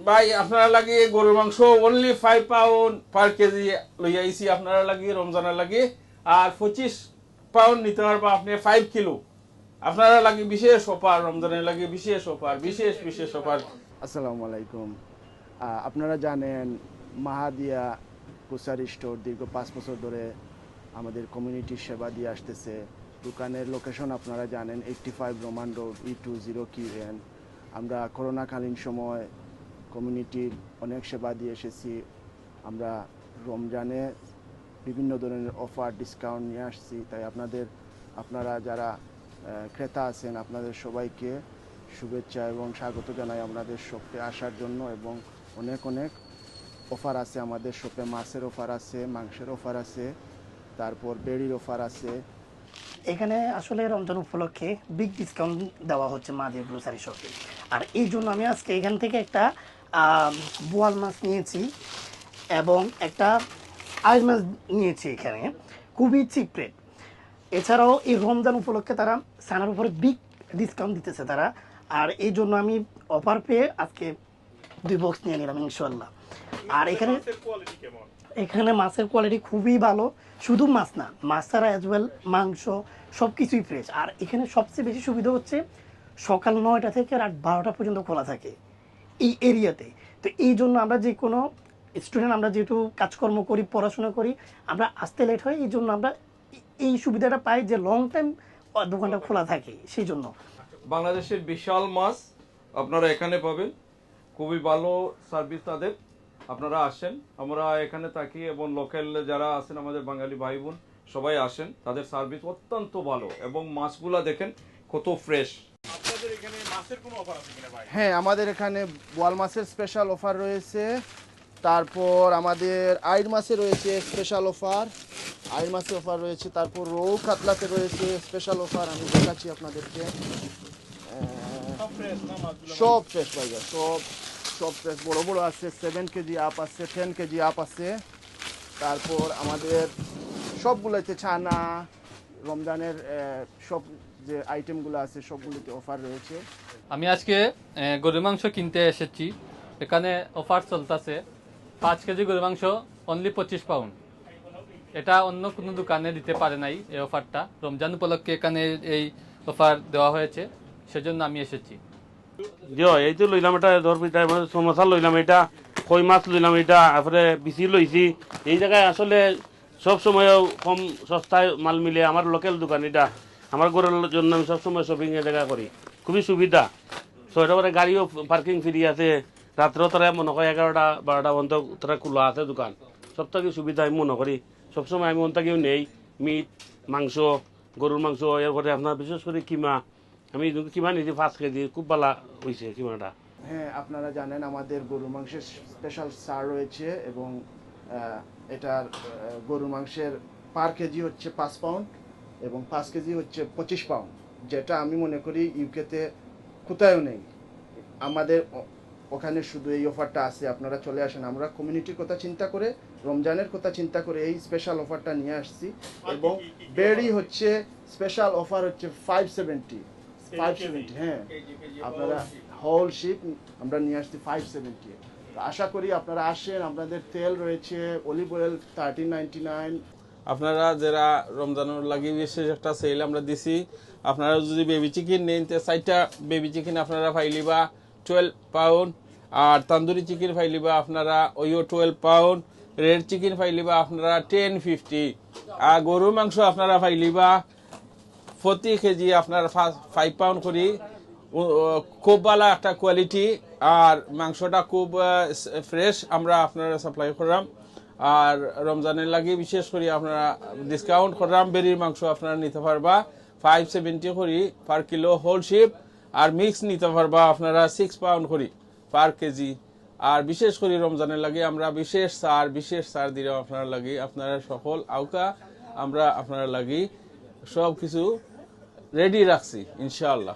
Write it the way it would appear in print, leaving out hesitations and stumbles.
ভাই আপনারা লাগে গরুর মাংস অনলি 5 পাউন্ড পার কেজি লই আইছি আপনারা লাগে রমজানের লাগে, আর 25 পাউন্ড নিতে পারবা আপনি 5 কিলো। আপনারা লাগে বিশেষ অফার, রমজানের লাগে বিশেষ অফার, বিশেষ অফার। আসসালামু আলাইকুম। আপনারা জানেন মাহাদিয়া গ্রোসারি স্টোর দীর্ঘ 5 বছর ধরে আমাদের কমিউনিটির সেবা দিয়ে আসতেছে। দোকানের লোকেশন আপনারা জানেন 85 রোমান রোড E20QN। আমরা করোনাকালীন সময় কমিউনিটির অনেক সেবা দিয়ে এসেছি। আমরা রমজানে বিভিন্ন ধরনের অফার ডিসকাউন্ট নিয়ে আসছি, তাই আপনারা যারা ক্রেতা আছেন আপনাদের সবাইকে শুভেচ্ছা এবং স্বাগত জানাই আপনাদের শপে আসার জন্য। এবং অনেক অফার আছে আমাদের শপে, মাছের অফার আছে, মাংসের অফার আছে, তারপর বেড়ির অফার আছে। এখানে আসলে রমজান উপলক্ষে বিগ ডিসকাউন্ট দেওয়া হচ্ছে মাহাদিয়া গ্রোসারি শপে। আর এই জন্য আমি আজকে এখান থেকে একটা বোয়াল মাছ নিয়েছি এবং একটা আইস মাছ নিয়েছি এখানে, খুবই চিপ রেট। এছাড়াও এই রমজান উপলক্ষে তারা সানার উপরে বিগ ডিসকাউন্ট দিতেছে তারা, আর এই জন্য আমি অফার পেয়ে আজকে 2 বক্স নিয়ে নিলাম ইনশাল্লাহ। আর এখানে মাছের কোয়ালিটি খুবই ভালো, শুধু মাছ না, মাছ ছাড়া অ্যাজ ওয়েল মাংস সব কিছুই ফ্রেশ। আর এখানে সবচেয়ে বেশি সুবিধা হচ্ছে সকাল 9টা থেকে রাত 12টা পর্যন্ত খোলা থাকে এই এরিয়াতে। তো এই জন্য আমরা যে কোনো স্টুডেন্ট, আমরা যেহেতু কাজকর্ম করি, পড়াশোনা করি, আমরা আসতে লেট হয়, এই জন্য আমরা এই সুবিধাটা পাই যে লং টাইম দোকানটা খোলা থাকে সেই জন্য। বাংলাদেশের বিশাল মাছ আপনারা এখানে পাবেন, খুবই ভালো সার্ভিস তাদের। আপনারা আসেন, আমরা এখানে থাকি এবং লোকাল যারা আছেন আমাদের বাঙালি ভাই বোন সবাই আসেন, তাদের সার্ভিস অত্যন্ত ভালো এবং মাছগুলা দেখেন কত ফ্রেশ। আপনাদের এখানে মাছের কোনো অফার আছে কিনা ভাই? হ্যাঁ, আমাদের এখানে বোয়াল মাছের স্পেশাল অফার রয়েছে, তারপর আমাদের আইড় মাছে রয়েছে স্পেশাল অফার, আইড় মাছের অফার রয়েছে, তারপর রৌ কাতলাতে রয়েছে স্পেশাল অফার। আমি দেখাচ্ছি আপনাদেরকে, সব ফ্রেশ পাইবে, সব ফ্রেশ। বড় বড় আছে 7 কেজি আপ আছে, 10 কেজি আপ আছে। তারপর আমাদের সবগুলোতে ছানা, রমজানের সব যে আইটেমগুলো আছে সবগুলোতে অফার রয়েছে। আমি আজকে গরুর মাংস কিনতে এসেছি, এখানে অফার চলতেছে 5 কেজি গরুর মাংস অনলি 25 পাউন্ড। এটা অন্য কোনো দোকানে দিতে পারে নাই এই অফারটা, রমজান উপলক্ষে এখানে এই অফার দেওয়া হয়েছে, সেজন্য আমি এসেছি। এই তো লইলাম, এটা ধরপিটা সমোসা লইলাম, এটা কই মাছ লইলাম, এটা তারপরে বিচি লইছি। এই জায়গায় আসলে সব সময় কম সস্তায় মাল মিলে। আমার লোকাল দোকান এটা, আমার ঘরের জন্য আমি সবসময় শপিং এর জায়গা করি, খুবই সুবিধা। 6টা করে গাড়িও পার্কিং ফ্রি আছে, রাত্রেও তারা মনে হয় 11টা 12টা পর্যন্ত তারা খোলা আছে দোকান। সব থেকে সুবিধা আমি মনে করি। সবসময় আমি অন্তাকেও নেই মিট, মাংস, গরুর মাংস, এরপরে আপনার বিশেষ করে কিমা। আমি কিমা নিয়েছি 5 কেজি, খুব ভালো হয়েছে কিমাটা। হ্যাঁ, আপনারা জানেন আমাদের গরুর মাংসের স্পেশাল সার রয়েছে এবং এটার গরুর মাংসের পার কেজি হচ্ছে 5 পাউন্ড এবং 5 কেজি হচ্ছে 25 পাউন্ড, যেটা আমি মনে করি ইউকেতে কোথাও নেই। আমাদের ওখানে শুধু এই অফারটা আছে। আপনারা চলে আসেন, আমরা কমিউনিটির কথা চিন্তা করে, রমজানের কথা চিন্তা করে এই স্পেশাল অফারটা নিয়ে আসছি। এবং বেড়ি হচ্ছে স্পেশাল অফার হচ্ছে 570। হ্যাঁ, আপনারা হোল শিপ আমরা নিয়ে আসছি 570। আশা করি আপনারা আসেন। আপনাদের তেল রয়েছে অলিভ অয়েল 13.99। আপনারা যারা রমজানের লাগে বিশেষ একটা সেল আমরা দিছি, আপনারা যদি বেবি চিকেন নেন তো 4টা বেবি চিকেন আপনারা পাইলিবা 12 পাউন্ড, আর তন্দুরি চিকেন পাইলিবা আপনারা ওইও 12 পাউন্ড, রেড চিকেন পাইলিবা আপনারা 10.50, আর গরুর মাংস আপনারা পাইলিবা 40 কেজি আপনারা 5 পাউন্ড করি। খুব ভালো একটা কোয়ালিটি, আর মাংসটা খুব ফ্রেশ আমরা আপনারা সাপ্লাই করলাম। আর রমজানের লাগে বিশেষ করে আপনারা ডিসকাউন্ট করলাম, বেরির মাংস আপনারা নিতে পারবা 570 করি পার কিলো হোল শিপ, আর মিক্স নিতে পারবা আপনারা 6 পাউন্ড করি পার কেজি। আর বিশেষ করে রমজানের লাগে আমরা বিশেষ সার দিলাম আপনারা লাগি, আপনারা সকল আউকা আমরা আপনারা লাগি সব কিছু রেডি রাখছি ইনশাআল্লাহ।